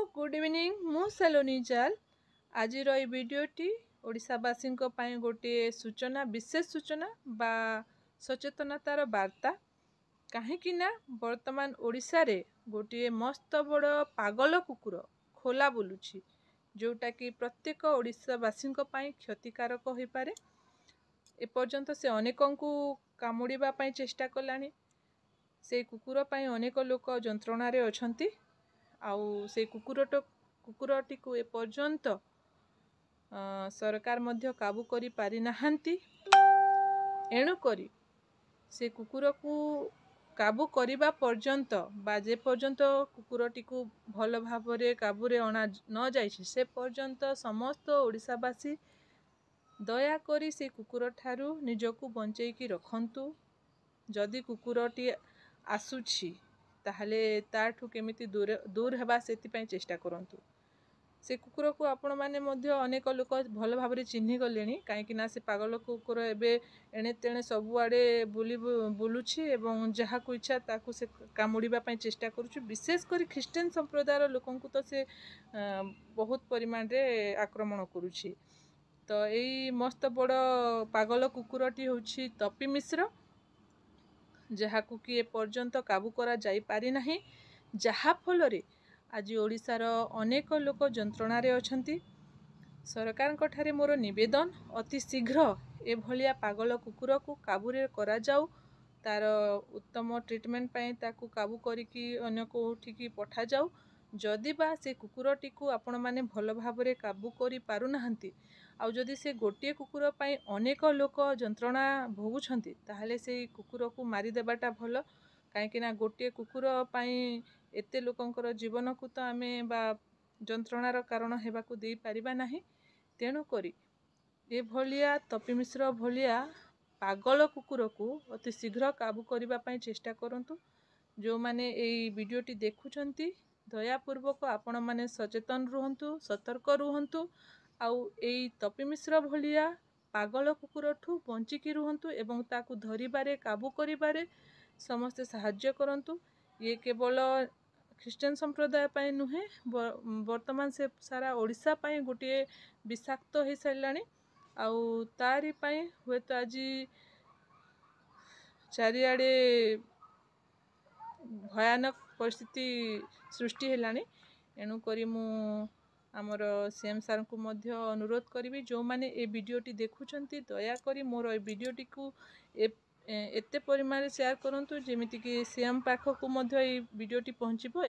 Good evening मु सलोनी जाल आज भिडियोटी ओडिशावासी गोटे सूचना विशेष सूचना बा सचेतनतार वार्ता कहीं वर्तमान ओडिशा रे गोटे मस्त बड़ पागल कुकुर खोला बुलुछि जोटा कि प्रत्येक ओडिशावासी क्षतिकारक हो पारे। एपर्यंत से अनेकों कामुड़िबा पई चेष्टा कलानी। से कुकुर पई अनेक लोक जंत्रणा रे अछंती आउ से कुकुरटी को एपर्यंत सरकार मध्य काबू करी पारि नाहंती। एणु करी से कुकुर को काबू करिबा पर्यंत बा जे पर्यंत कुकुरटी को भल भाबरे काबू रे अणा न जाइछि से पर्यंत समस्त ओडिशावासी दया करी से कुकुर ठारू निजको बंचेकी रखंतु। जदि कुकुरटी आसुछि ताहले ताठू केमिति दूर हेबा सेति पई चेष्टा करंतु। से कुकुर को आपण माने मध्य अनेक लोक भल भाबरे चिन्हि गलेनी काहेकि ना से पागल कुकुर एबे एणे तेणे सब आड़े बुलुछि एवं जहा को इच्छा ताकू से कामुड़िबा पई चेष्टा करूछु। विशेष करी ख्रिस्टियन संप्रदायर लोकंकु तो से बहुत परिमाण रे आक्रमण करूछि। तो एई मस्त बड़ पागल कुकुरटी होछि तपी मिश्र जहा को कि एपर्यंत काबू करा जाई पारि नाही। जहा फल रे आज ओडिशार अनेक लोक जंत्रणा रे अछंती। सरकार ठारे मोर निवेदन अति शीघ्र ए भलिया पागल कुकुर को काबू रे करा जाऊ। तार उत्तम ट्रीटमेंट पई ताकू काबू करिकी अन्य कोठिकी पठा जाऊ। जदि बा से कुकुरटी को आपण माने भल भाबरे काबू करी पारु नाहंती आउ जदि से गोटे कुकुर पई अनेक लोक जंत्रणा भोगुछंती ताहले से कुकुर को मारी देबाटा भल। काहेकि ना गोटे कुकुर पई एते लोकंकर जीवन को तो आमे बा जंत्रणार कारण हेबाकू देई परिबा नाही। तेणु करी ए भलिया तपी मिश्र भलिया पागल कुकुर को अति शीघ्र काबू करिबा पई चेष्टा करंतु। जो माने एई वीडियोटी देखुछंती दयापूर्वक आपण माने सचेतन रुहंतु, सतर्क रुहंतु आउ एई तपी मिश्र भलिया पागल कुकुर ठू बंचिकी रुहंतु एवं ताकू धरिबारे काबू करिबारे समस्ते साहाय्य करंतु। ये केवल ख्रिस्टियन संप्रदाय पाई नुहे वर्तमान से सारा ओडिशा पाई गोटे विषाक्त हो साराणी। आउ तारी पाई हुए तो आज चारिआडे भयानक परिस्थिति सृष्टि हेलानी। एणु करी मु आमर सीएम सार को मध्य अनुरोध करी जो माने ए वीडियोटी देखुछंती दया करी मोर ए वीडियोटी को एते परिमाण शेयर करंतु जेमिति कि सीएम पाख को मध्य ए वीडियोटी पहुंचीबो।